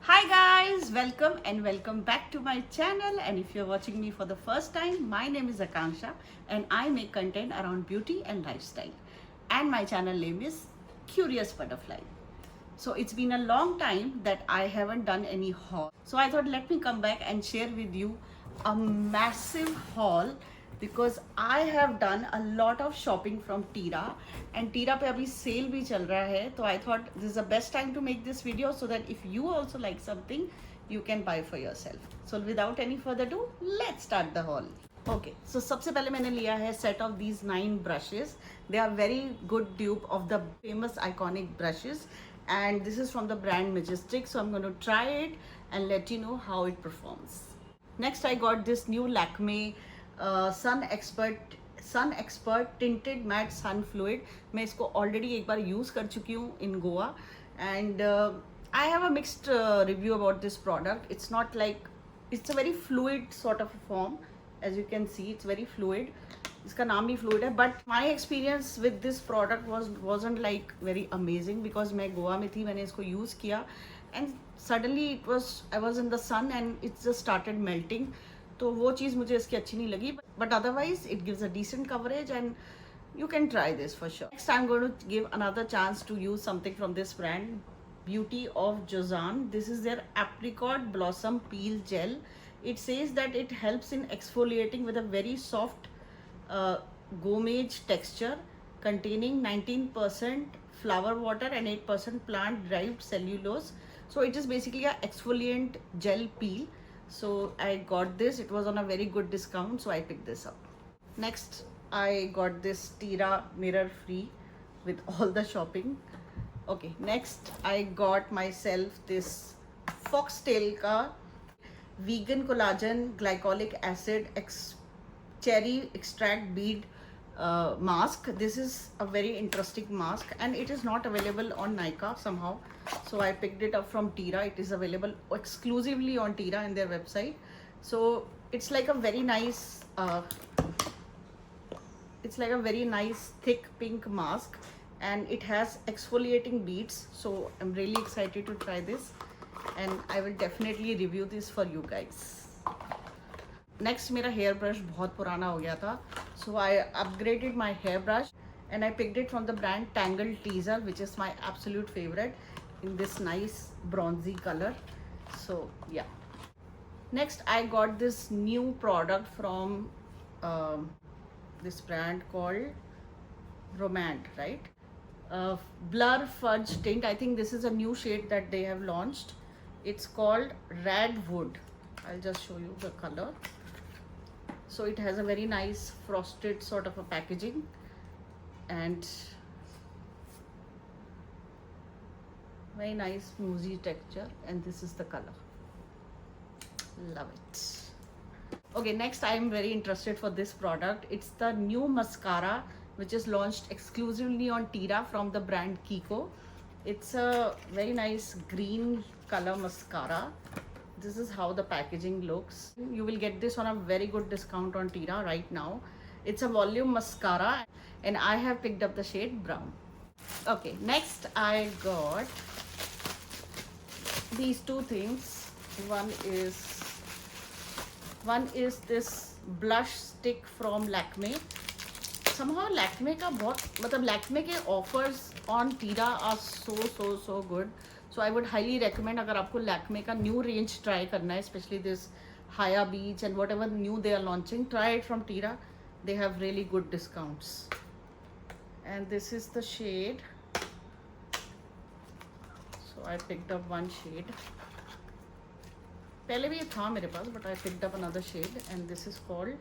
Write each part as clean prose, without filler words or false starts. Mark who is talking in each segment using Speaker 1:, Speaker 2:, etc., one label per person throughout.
Speaker 1: Hi guys, welcome back to my channel. And if you're watching me for the first time, my name is Akanksha and I make content around beauty and lifestyle. And my channel name is Curious Butterfly. So it's been a long time that I haven't done any haul. So I thought let me come back and share with you a massive haul because I have done a lot of shopping from Tira and Tira पे अभी sale भी चल रहा है. So I thought this is the best time to make this video so that if you also like something, you can buy for yourself. So without any further ado, let's start the haul. Okay, so सबसे पहले मैंने लिया है set of these 9 brushes. They are very good dupe of the famous iconic brushes and this is from the brand Majestic. So I'm going to try it and let you know how it performs. Next I got this new Lakme Sun Expert Tinted Matte Sun Fluid. मैं इसको already एक बार use कर चुकी हूँ in Goa and I have a mixed review about this product. It's not like, it's a very fluid sort of form. As you can see, it's very fluid. इसका नाम भी fluid है, but my experience with this product wasn't like very amazing because मैं गोवा में थी, मैंने इसको use किया and suddenly I was in the sun and it just started melting. तो वो चीज़ मुझे इसकी अच्छी नहीं लगी, but otherwise it gives a decent coverage and you can try this for sure. Next I'm going to give another chance to use something from this brand, Beauty of Joseon. This is their Apricot Blossom Peel Gel. It says that it helps in exfoliating with a very soft gommage texture containing 19% flower water and 8% plant derived cellulose. So it is basically a exfoliant gel peel. So I got this, it was on a very good discount, so I picked this up. Next I got this Tira Mirror Free with all the shopping. Okay, next I got myself this Foxtail ka vegan collagen glycolic acid cherry extract bead mask. This is a very interesting mask and it is not available on Nykaa somehow, so I picked it up from Tira. It is available exclusively on Tira in their website. So it's like a very nice thick pink mask and it has exfoliating beads, so I'm really excited to try this and I will definitely review this for you guys. Next मेरा hair brush बहुत पुराना हो गया था, so I upgraded my hair brush and I picked it from the brand Tangle Teaser, which is my absolute favorite in this nice bronzy color. So yeah. Next I got this new product from this brand called Romand, right? Blur Fudge Tint. I think this is a new shade that they have launched. It's called Radwood. I'll just show you the color. So it has a very nice frosted sort of a packaging and very nice smoothie texture, and this is the color. Love it. Okay, next I am very interested for this product. It's the new mascara which is launched exclusively on Tira from the brand Kiko. It's a very nice green color mascara. This is how the packaging looks. You will get this on a very good discount on Tira right now. It's a volume mascara and I have picked up the shade brown. Okay, next I got these two things. One is this blush stick from Lakme. Somehow Lakme का बहुत मतलब Lakme के offers on Tira are so good. So I would highly recommend अगर आपको Lakme का new range try करना है, especially this Haya Beach and whatever new they are launching, try it from Tira. They have really good discounts. And this is the shade. So I picked up one shade. पहले भी ये था मेरे पास, but I picked up another shade and this is called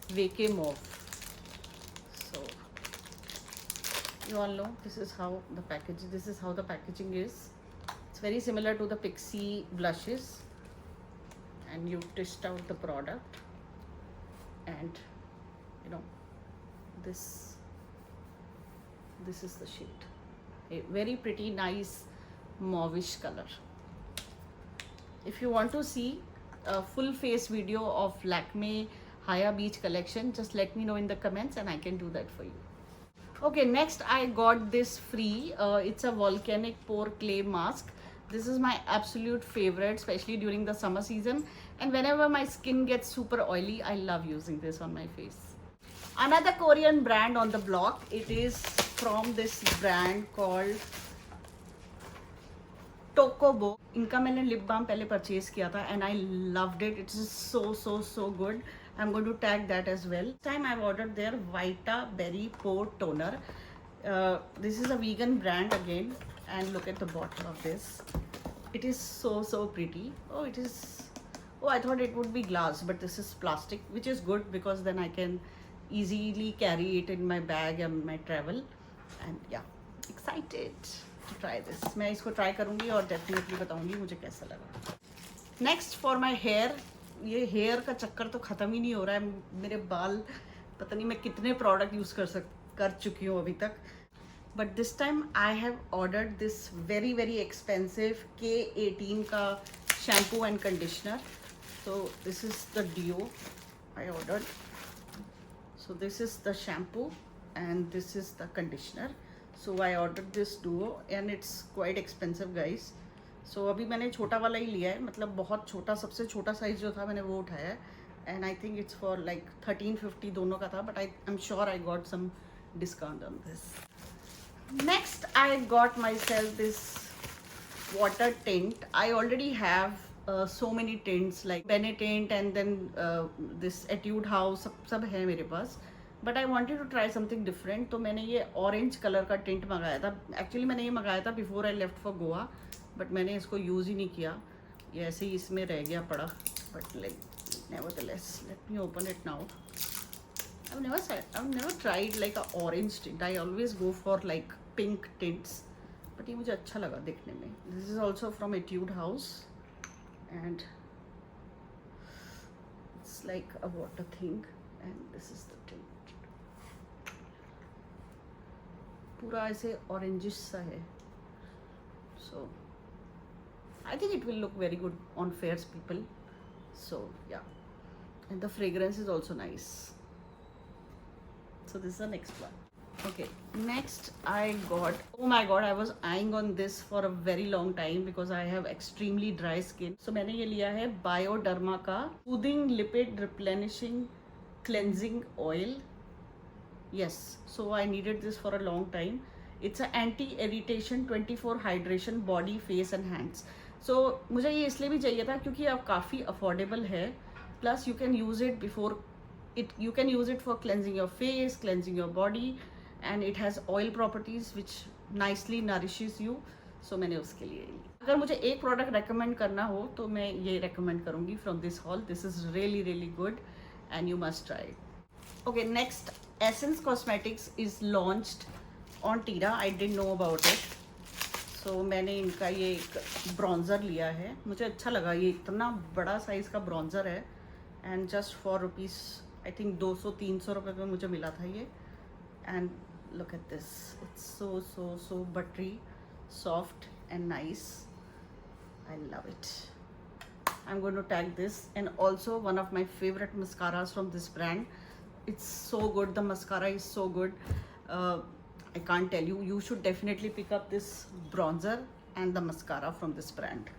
Speaker 1: Vacay Mauve. So you all know this is how the packaging is. It's very similar to the Pixie blushes and you test out the product and you know this is the shade. A very pretty nice mauvish color. If you want to see a full face video of Lakme Haya Beach collection, just let me know in the comments and I can do that for you. Okay, next I got this free. It's a volcanic pore clay mask This is my absolute favorite, especially during the summer season. And whenever my skin gets super oily, I love using this on my face. Another Korean brand on the block. It is from this brand called Tokobo. इनका मैंने lip balm पहले purchase किया था and I loved it. It is so good. I'm going to tag that as well. This time I've ordered their Vita Berry Pore Toner. This is a vegan brand again, and look at the bottle of this. It is so pretty. Oh, it is. Oh, I thought it would be glass, but this is plastic, which is good because then I can easily carry it in my bag and my travel. And yeah, excited to try this. मैं इसको try करूँगी और definitely बताऊँगी मुझे कैसा लगा. Next for my hair. ये hair का चक्कर तो ख़त्म ही नहीं हो रहा है. मेरे बाल पता नहीं मैं कितने प्रोडक्ट यूज़ कर चुकी हूँ अभी तक. But this time I have ordered this very expensive K18 का shampoo and conditioner. So this is the deo I ordered. So this is the shampoo and this is the conditioner. So I ordered this duo and it's quite expensive guys. So अभी मैंने छोटा वाला ही लिया है, मतलब बहुत छोटा, सबसे छोटा साइज़ जो था मैंने वो उठाया है. And I think it's for like 1350 दोनों का था, but I am sure I got some discount on this. Next I got myself this water tint. I already have so many tints like Benetint and then this Etude House, सब है मेरे पास. But I wanted to try something different. तो मैंने ये orange colour का tint मंगाया था. एक्चुअली मैंने ये मंगाया था before I left for Goa, but मैंने इसको यूज़ ही नहीं किया. ये ऐसे ही इसमें रह गया पड़ा. But like nevertheless, let me open it now. I've never tried like a orange tint. I always go for like pink tints. But ये मुझे अच्छा लगा देखने में. This is also from Etude House. And it's like a water thing. And this is the tint. पूरा ऐसे orangish सा है. So I think it will look very good on fair people. So yeah, and the fragrance is also nice. So this is the next one. Okay, next I got, oh my god, I was eyeing on this for a very long time because I have extremely dry skin. So मैंने ये लिया है Bioderma का Soothing Lipid Replenishing Cleansing Oil. Yes, so I needed this for a long time. It's a anti-irritation 24 hydration body, face and hands. So मुझे ये इसलिए भी चाहिए था क्योंकि अब काफ़ी अफोर्डेबल है. Plus you can use it before it, you can use it for cleansing your face, cleansing your body, and it has oil properties which nicely nourishes you. So मैंने उसके लिए ली. अगर मुझे एक प्रोडक्ट रेकमेंड करना हो तो मैं ये रेकमेंड करूँगी from this hall. This is really good and you must try it. Okay, next Essence Cosmetics is launched on Tira. I didn't know about it. So मैंने इनका ये एक ब्रॉन्ज़र लिया है. मुझे अच्छा लगा. ये इतना बड़ा साइज़ का ब्रॉन्ज़र है and just for rupees I think 200-300 रुपये में मुझे मिला था ये. And look at this. It's so buttery, soft and nice. I love it. I'm going to tag this. And also one of my favorite mascaras from this brand. It's so good. The mascara is so good. I can't tell you. You should definitely pick up this bronzer and the mascara from this brand.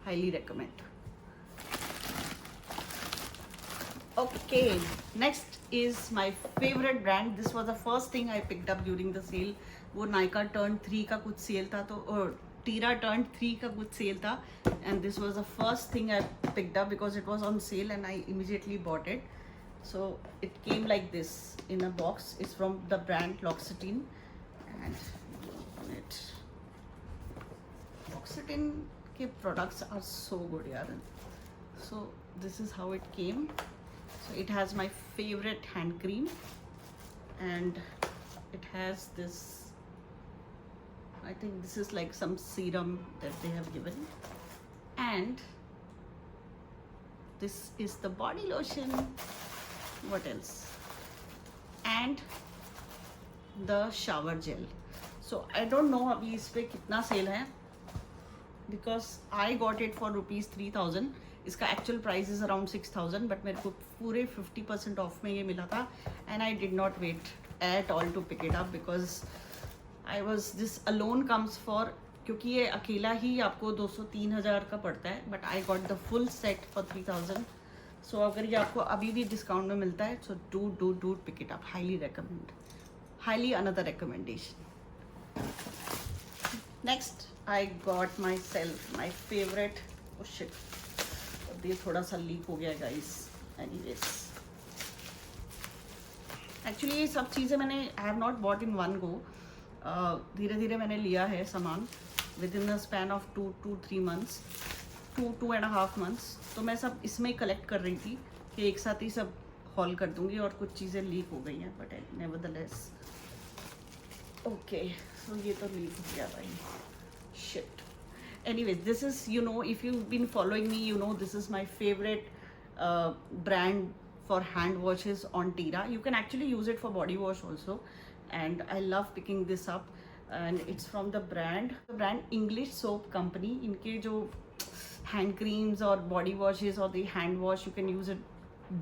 Speaker 1: Highly recommend. Okay, next is my favorite brand. This was the first thing I picked up during the sale. वो Nykaa Turn 3 का कुछ cell था, तो Tira Turn 3 का कुछ cell था, and this was the first thing I picked up because it was on sale and I immediately bought it. So it came like this in a box. It's from the brand L'Occitane, and on it, L'Occitane के products are so good यार. So this is how it came. So it has my favorite hand cream, and it has this, I think this is like some serum that they have given, and this is the body lotion. What else? And the shower gel. So I don't know अभी इस पे कितना cell है because I got it for rupees 3000. इसका actual price is around 6000, but मेरे को पूरे 50% off में ये मिला था, and I did not wait at all to pick it up because I was, this alone comes for क्योंकि ये अकेला ही आपको 200-3,000 का पड़ता है, but I got the full set for 3,000. So अगर ये आपको अभी भी डिस्काउंट में मिलता है, so do pick it up. Highly recommend, highly another recommendation. Next I got myself my favourite. Shit, ये थोड़ा सा लीक हो गया गाइस. एनीवेज, एक्चुअली ये सब चीज़ें मैंने I have not bought in one go. धीरे धीरे मैंने लिया है सामान with in the span of 2 to 3 months, 2.5 months. तो मैं सब इसमें ही कलेक्ट कर रही थी कि एक साथ ही सब हॉल कर दूंगी, और कुछ चीज़ें लीक हो गई हैं, बट नेवरदलेस. ओके, सो ये तो लीक हो गया भाई. Shit. Anyways, this is, you know, if you've been following me, you know this is my favorite brand for hand washes on Tira. You can actually use it for body wash also, and I love picking this up. And it's from the brand English Soap Company. इनके जो hand creams और body washes और the hand wash, you can use it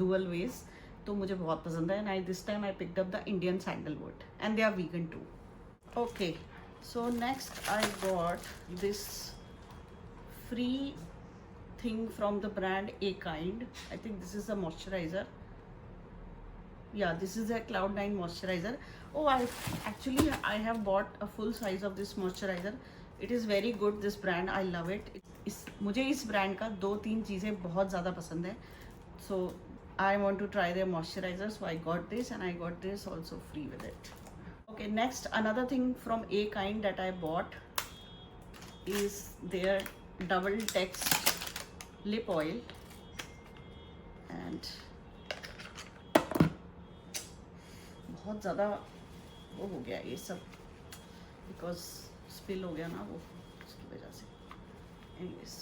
Speaker 1: dual ways. तो मुझे बहुत पसंद है. And this time I picked up the Indian sandalwood, and they are vegan too. Okay, so next I got this free thing from the brand A Kind. I think this is a moisturizer. Yeah, this is a Cloud9 moisturizer. Oh, I have bought a full size of this moisturizer. It is very good, this brand. I love it. मुझे इस brand का 2-3 चीज़ें बहुत ज़्यादा पसंद है. So I want to try their moisturizer, so I got this, and I got this also free with it. Okay, next another thing from A Kind that I bought is their double text lip oil. And बहुत ज़्यादा वो हो गया ये सब, because spill हो गया ना वो, उसकी वजह से. Anyways,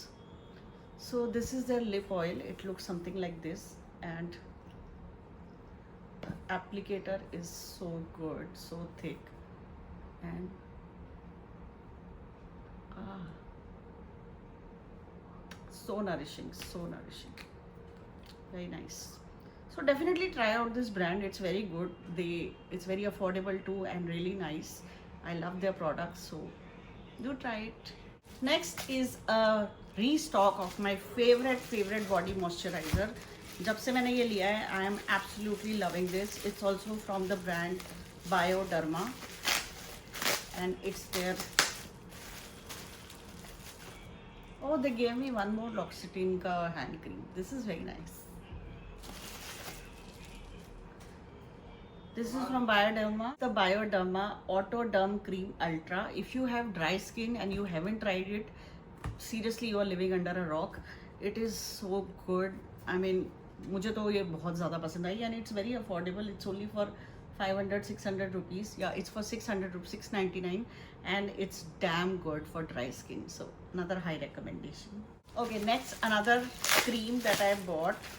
Speaker 1: so this is the lip oil. It looks something like this, and applicator is so good, so thick, and so nourishing, very nice. So definitely try out this brand. It's very good. It's very affordable too, and really nice. I love their products, so do try it. Next is a restock of my favorite body moisturizer. जब से मैंने ये लिया है, I am absolutely loving this. It's also from the brand Bioderma, and it's their, oh, they gave me one more L'Occitane ka hand cream. This is very nice. This is from Bioderma, the Bioderma Autoderm Cream Ultra. If you have dry skin and you haven't tried it, seriously you are living under a rock. It is so good. I mean, मुझे तो ये बहुत ज़्यादा पसंद आई, and it's very affordable. It's only for 500-600 rupees. Yeah, it's for 699, and it's damn good for dry skin. So another high recommendation. Okay, next another cream that I bought,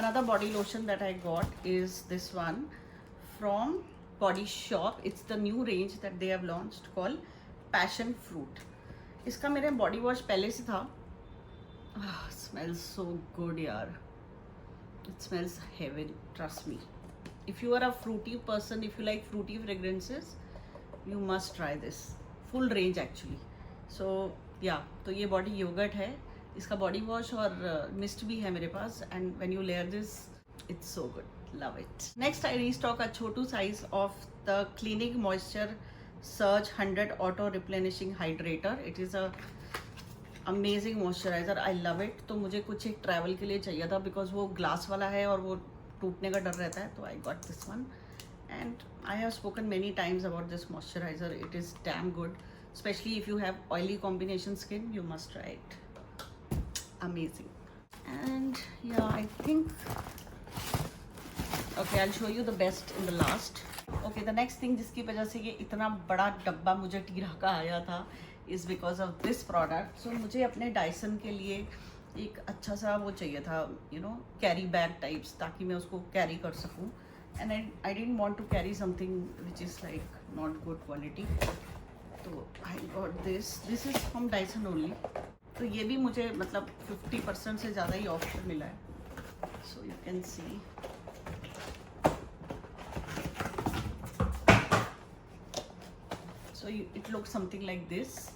Speaker 1: another body lotion that I got is this one from Body Shop. It's the new range that they have launched called Passion Fruit. इसका मेरे body wash पहले से था. Smells so good यार. It smells heaven, trust me. If you are a fruity person, if you like fruity fragrances, you must try this. Full range actually. So yeah, तो ये body yogurt है. इसका body wash और mist भी है मेरे पास, and when you layer this, it's so good. Love it. Next I restock a Chhotu size of the Clinique Moisture Surge 100 Auto Replenishing Hydrator. It is a amazing moisturiser. I love it. तो मुझे कुछ एक travel के लिए चाहिए था, because वो glass वाला है और वो टूटने का डर रहता है. तो I got this one, and I have spoken many times about this moisturiser. It is damn good, specially if you have oily combination skin. You must try it. Amazing. And yeah I think, okay, I will show you the best in the last. Okay, the next thing जिसकी वजह से ये इतना बड़ा डब्बा मुझे टीरा का आया था is because of this product. So मुझे अपने डायसन के लिए एक अच्छा सा वो चाहिए था, you know, carry bag types, ताकि मैं उसको कैरी कर सकूँ. and I didn't want to carry something which is like not good quality. तो I got this. This is from Dyson only. तो ये भी मुझे मतलब 50% से ज़्यादा ही ऑफ पर मिला है. So you can see. So it looks something like this.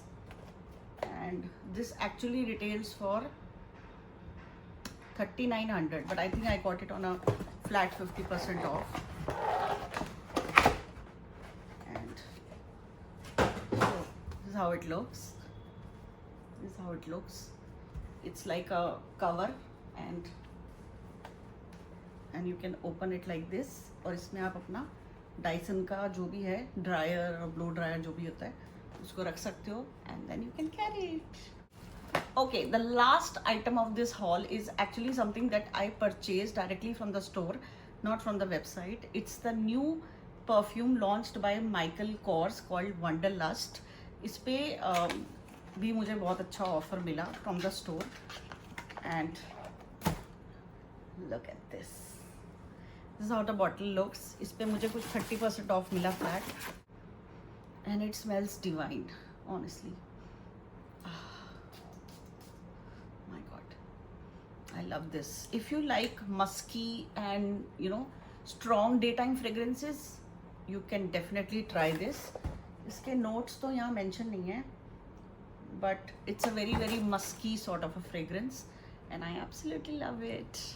Speaker 1: and this actually retails for 3900, but I think I got it on a flat 50% off. And so this is how it looks. This is how it looks. It's like a cover, and you can open it like this. और इसमें आप अपना Dyson का जो भी है dryer और blow dryer जो भी होता है उसको रख सकते हो, and then you can carry it. Okay, the last item of this haul is actually something that I purchased directly from the store, not from the website. It's the new perfume launched by Michael Kors called Wanderlust. इस पे भी मुझे बहुत अच्छा offer मिला from the store, and look at this. This is how the bottle looks. इस पे मुझे कुछ 30% ऑफ मिला flat, and it smells divine, honestly. My God, I love this. If you like musky and strong daytime fragrances, you can definitely try this. इसके notes तो यहाँ mention नहीं है, but it's a very very musky sort of a fragrance, and I absolutely love it.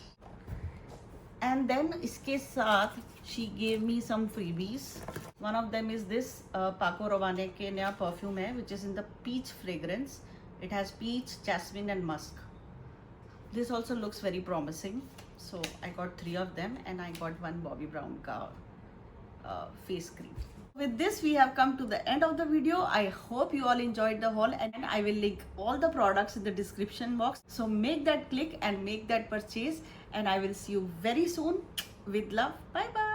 Speaker 1: And then इसके साथ she gave me some freebies. One of them is this Paco Rabanne के नया perfume है, which is in the peach fragrance. It has peach, jasmine and musk. This also looks very promising. So I got 3 of them, and I got one Bobbi Brown ka face cream. With this, we have come to the end of the video. I hope you all enjoyed the haul, and I will link all the products in the description box. So make that click and make that purchase, and I will see you very soon. With love. Bye bye.